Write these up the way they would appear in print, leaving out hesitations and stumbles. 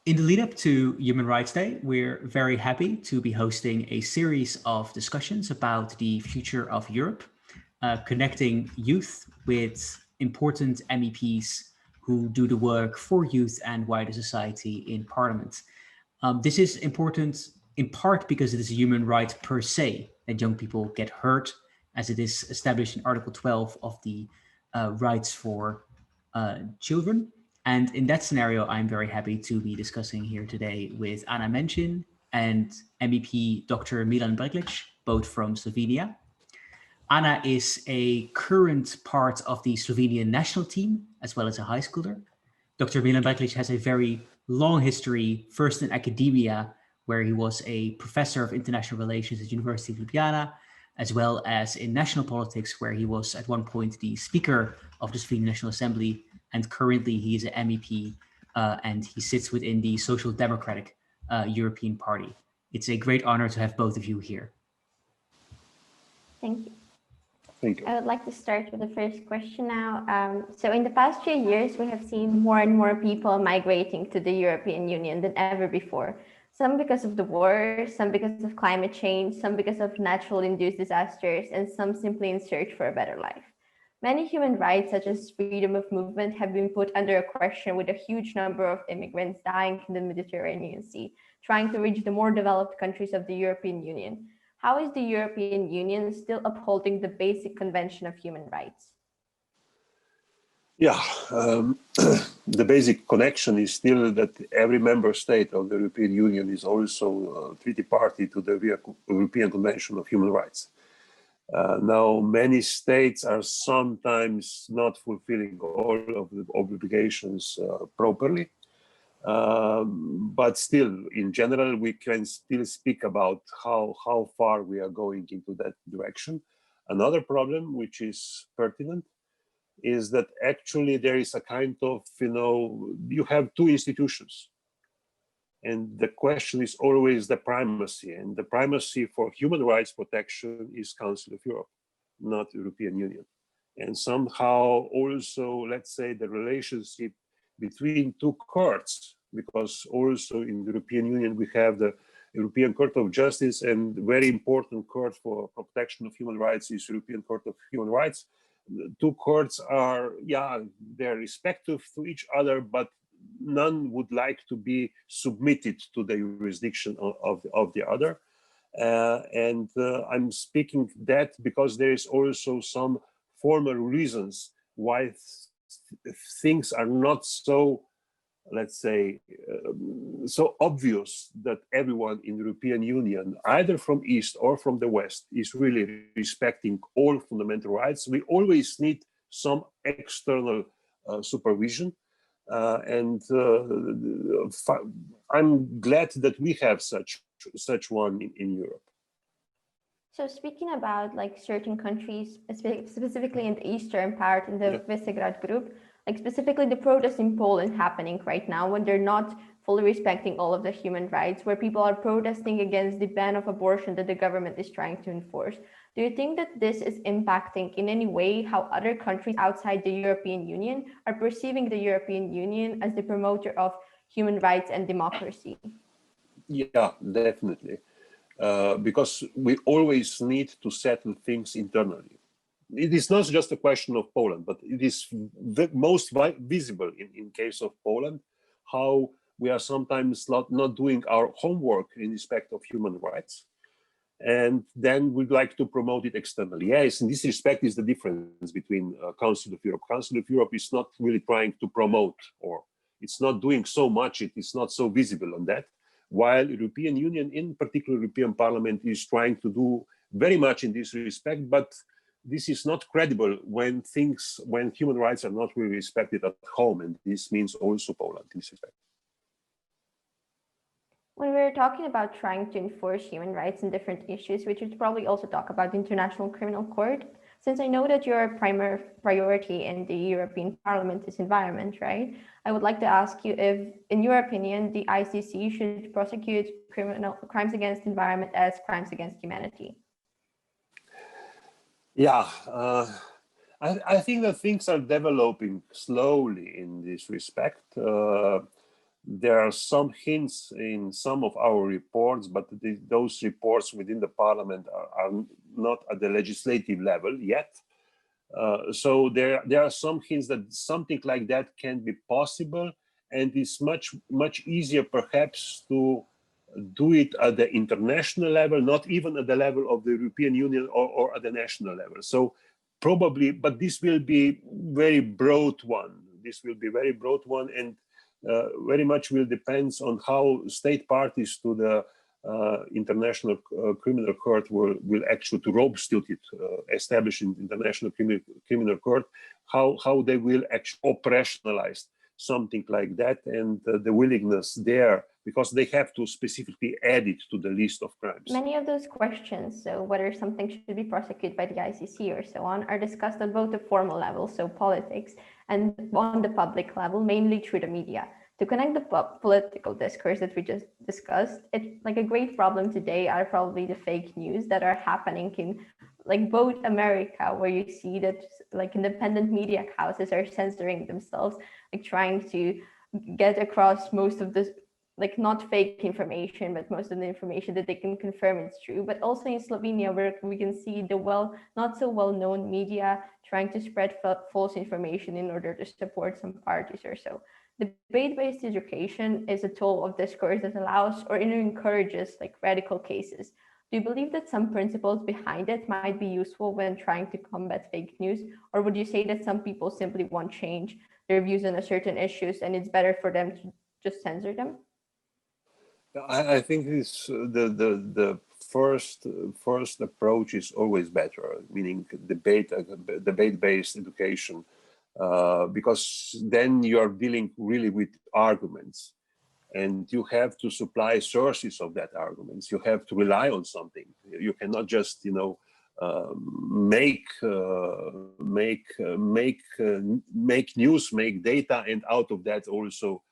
In the lead up to Human Rights Day, we're very happy to be hosting a series of discussions about the future of Europe, connecting youth with important MEPs who do the work for youth and wider society in Parliament. This is important in part because it is a human right per se that young people get heard, as it is established in Article 12 of the rights for children. And in that scenario, I'm very happy to be discussing here today with Anna Mencin and MEP Dr. Milan Brglez, both from Slovenia. Anna is a current part of the Slovenian national team, as well as a high schooler. Dr. Milan Brglez has a very long history, first in academia, where he was a professor of international relations at University of Ljubljana, as well as in national politics, where he was at one point the Speaker of the Slovenian National Assembly, and currently he is an MEP, and he sits within the Social Democratic European Party. It's a great honor to have both of you here. Thank you. Thank you. I would like to start with the first question now. So in the past few years, we have seen more and more people migrating to the European Union than ever before. Some because of the war, some because of climate change, some because of natural induced disasters, and some simply in search for a better life. Many human rights, such as freedom of movement, have been put under a question with a huge number of immigrants dying in the Mediterranean Sea, trying to reach the more developed countries of the European Union. How is the European Union still upholding the basic convention of human rights? Yeah, the basic connection is still that every member state of the European Union is also a treaty party to the European Convention of Human Rights. Now, many states are sometimes not fulfilling all of the obligations properly. But still, in general, we can still speak about how far we are going into that direction. Another problem, which is pertinent, is that actually there is a kind of, you have two institutions. And the question is always the primacy. And the primacy for human rights protection is Council of Europe, not European Union. And somehow also, let's say, the relationship between two courts, because also in the European Union we have the European Court of Justice, and very important court for protection of human rights is European Court of Human Rights. The two courts are, they're respective to each other, but none would like to be submitted to the jurisdiction of the other. I'm speaking that because there is also some formal reasons why things are not so, let's say, so obvious that everyone in the European Union, either from East or from the West, is really respecting all fundamental rights. We always need some external supervision. I'm glad that we have such one in Europe. So speaking about like certain countries, specifically in the eastern part, in the Visegrad group, like specifically the protests in Poland happening right now when they're not fully respecting all of the human rights, where people are protesting against the ban of abortion that the government is trying to enforce. Do you think that this is impacting in any way how other countries outside the European Union are perceiving the European Union as the promoter of human rights and democracy? Yeah, definitely. Because we always need to settle things internally. It is not just a question of Poland, but it is the most visible in case of Poland, how we are sometimes not doing our homework in respect of human rights. And then we'd like to promote it externally. Yes, in this respect is the difference between Council of Europe. Council of Europe is not really trying to promote, or it's not doing so much, it is not so visible on that. While European Union, in particular European Parliament, is trying to do very much in this respect, but this is not credible when human rights are not really respected at home, and this means also Poland in this respect. When we're talking about trying to enforce human rights in different issues, we should probably also talk about the International Criminal Court. Since I know that your primary priority in the European Parliament is environment, right? I would like to ask you if, in your opinion, the ICC should prosecute crimes against environment as crimes against humanity. Yeah, I think that things are developing slowly in this respect. there are some hints in some of our reports, but those reports within the parliament are not at the legislative level yet. So there are some hints that something like that can be possible, and it's much easier perhaps to do it at the international level, not even at the level of the European Union or at the national level. So probably, but this will be very broad one. This will be very broad one, and very much will depends on how state parties to the International Criminal Court will actually, to Rome Statute, establish in International Criminal Court, how they will actually operationalize something like that, and the willingness there, because they have to specifically add it to the list of crimes. Many of those questions, so whether something should be prosecuted by the ICC or so on, are discussed at both the formal level, so politics, and on the public level, mainly through the media. To connect the political discourse that we just discussed, it's like a great problem today are probably the fake news that are happening in like both America, where you see that like independent media houses are censoring themselves, like trying to get across most of this, like not fake information, but most of the information that they can confirm it's true. But also in Slovenia, where we can see the not so well-known media trying to spread false information in order to support some parties or so. Debate-based education is a tool of discourse that allows or encourages like radical cases. Do you believe that some principles behind it might be useful when trying to combat fake news? Or would you say that some people simply want change their views on a certain issues and it's better for them to just censor them? I think this the first approach is always better, meaning debate-based education. Because then you are dealing really with arguments, and you have to supply sources of that arguments. You have to rely on something. You cannot just, make news, make data, and out of that also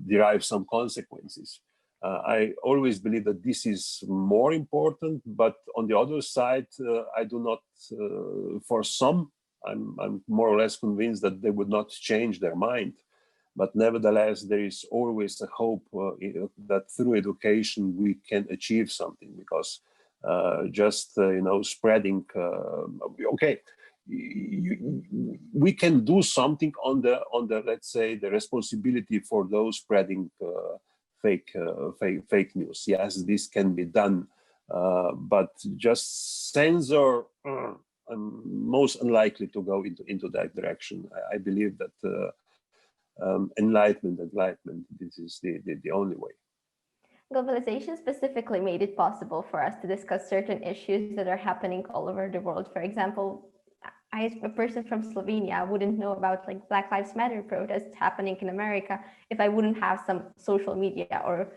derive some consequences. I always believe that this is more important, but on the other side, I do not, for some, I'm more or less convinced that they would not change their mind. But nevertheless, there is always a hope that through education we can achieve something, because just spreading, okay, we can do something on the let's say the responsibility for those spreading fake news. Yes, this can be done, but just censor. I'm most unlikely to go into that direction. I believe that enlightenment, this is the only way. Globalization specifically made it possible for us to discuss certain issues that are happening all over the world. For example, I, as a person from Slovenia, wouldn't know about like Black Lives Matter protests happening in America if I wouldn't have some social media or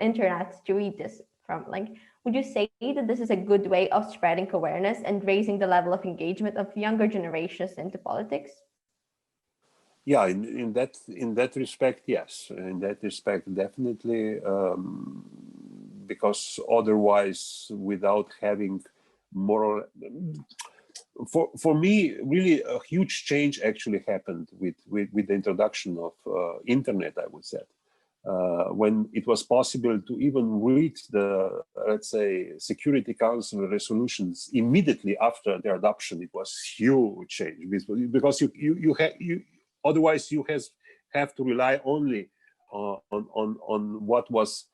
internet to read this from. Like, would you say that this is a good way of spreading awareness and raising the level of engagement of younger generations into politics? Yeah, in that respect, yes. In that respect, definitely, because otherwise, without having moral, for me, really a huge change actually happened with the introduction of internet, I would say. When it was possible to even read the, let's say, Security Council resolutions immediately after their adoption, it was huge change, because you otherwise you have to rely only on what was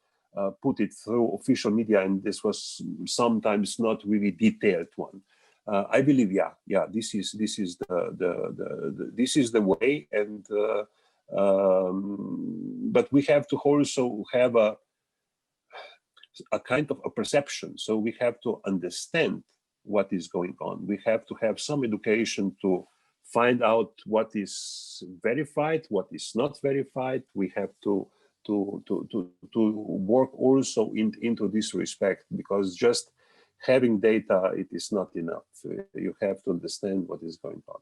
put it through official media, and this was sometimes not really detailed one. I believe, yeah, this is the way, and but we have to also have a kind of a perception. So we have to understand what is going on. We have to have some education to find out what is verified, what is not verified. We have to work also into this respect, because just having data, it is not enough. You have to understand what is going on.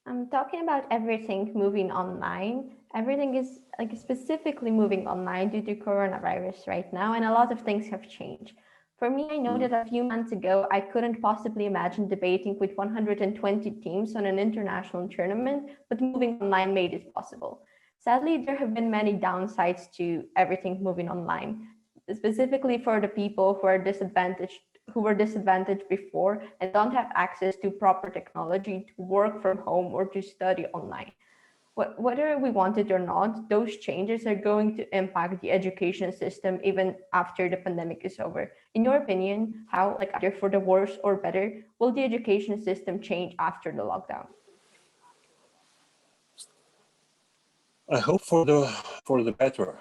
I'm talking about everything moving online. Everything is like specifically moving online due to coronavirus right now, and a lot of things have changed. For me, I know that a few months ago, I couldn't possibly imagine debating with 120 teams on an international tournament, but moving online made it possible. Sadly, there have been many downsides to everything moving online, specifically for the people who were disadvantaged before and don't have access to proper technology to work from home or to study online. Whether we want it or not, those changes are going to impact the education system even after the pandemic is over. In your opinion, how, like either for the worse or better, will the education system change after the lockdown? I hope for the better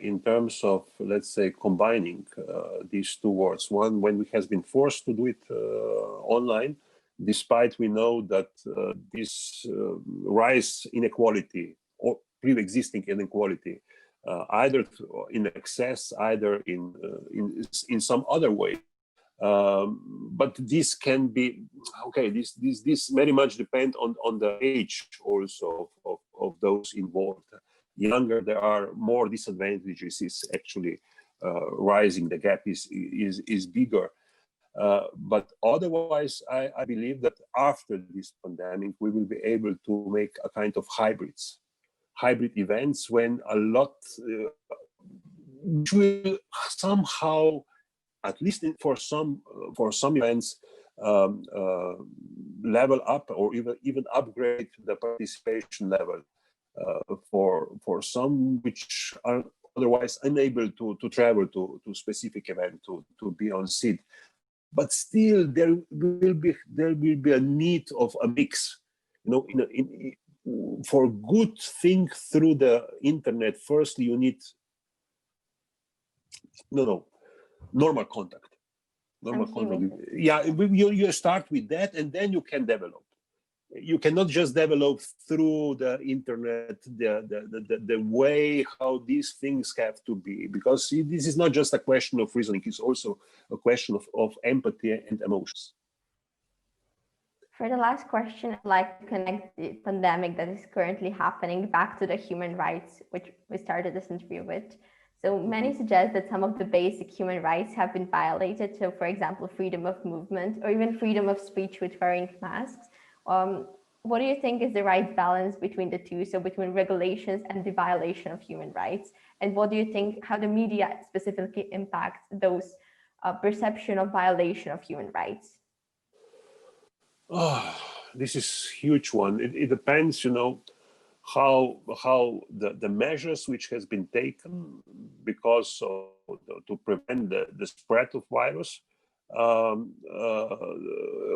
in terms of, let's say, combining these two words. One, when we has been forced to do it online, despite we know that this rise inequality or pre-existing inequality, either in access, either in some other way. But this can be okay. This very much depend on the age also of those involved. Younger there are more disadvantages. Is actually rising. The gap is bigger. But otherwise, I believe that after this pandemic, we will be able to make a kind of hybrid events when a lot which will somehow, at least for some events, level up or even upgrade the participation level for some which are otherwise unable to travel to specific event to be on seat. But still, there will be a need of a mix. For good thing through the internet, first you need normal contact. Yeah, you start with that, and then you can develop. You cannot just develop through the internet the way how these things have to be, because this is not just a question of reasoning, it's also a question of empathy and emotions. For the last question, I'd like to connect the pandemic that is currently happening back to the human rights, which we started this interview with. So many suggest that some of the basic human rights have been violated. So, for example, freedom of movement or even freedom of speech with wearing masks. What do you think is the right balance between the two? So between regulations and the violation of human rights? And what do you think, how the media specifically impacts those perception of violation of human rights? Oh, this is huge one. It depends, how the measures which has been taken because to prevent the spread of virus.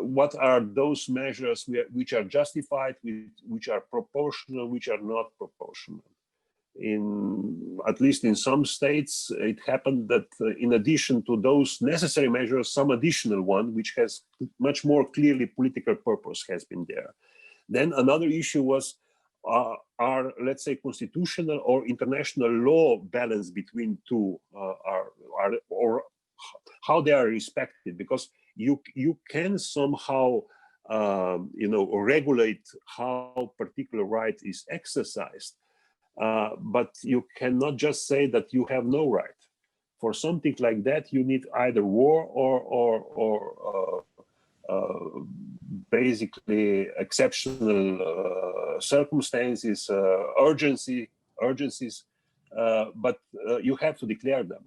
What are those measures which are justified, which are proportional, which are not proportional? At least in some states, it happened that in addition to those necessary measures, some additional one, which has much more clearly political purpose, has been there. Then another issue was, are, let's say, constitutional or international law balance between two, or how they are respected, because you can somehow regulate how particular right is exercised, but you cannot just say that you have no right. For something like that, you need either war or basically exceptional circumstances, urgencies, but you have to declare them.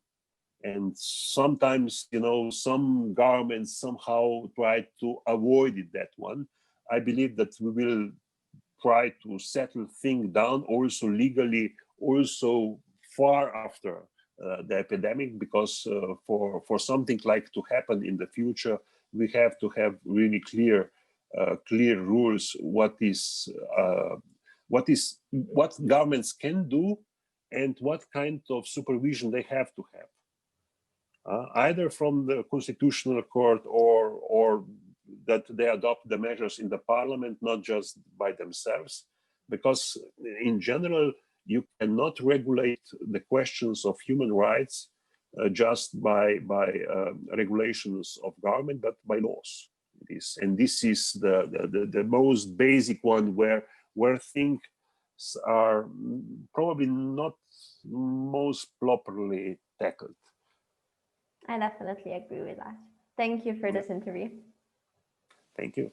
And sometimes, some governments somehow try to avoid that one. I believe that we will try to settle things down also legally, also far after the epidemic, because for something like to happen in the future, we have to have really clear rules. What governments can do, and what kind of supervision they have to have. Either from the constitutional court or that they adopt the measures in the parliament, not just by themselves, because in general, you cannot regulate the questions of human rights just by regulations of government, but by laws. And this is the most basic one where things are probably not most properly tackled. I definitely agree with that. Thank you for this interview. Thank you.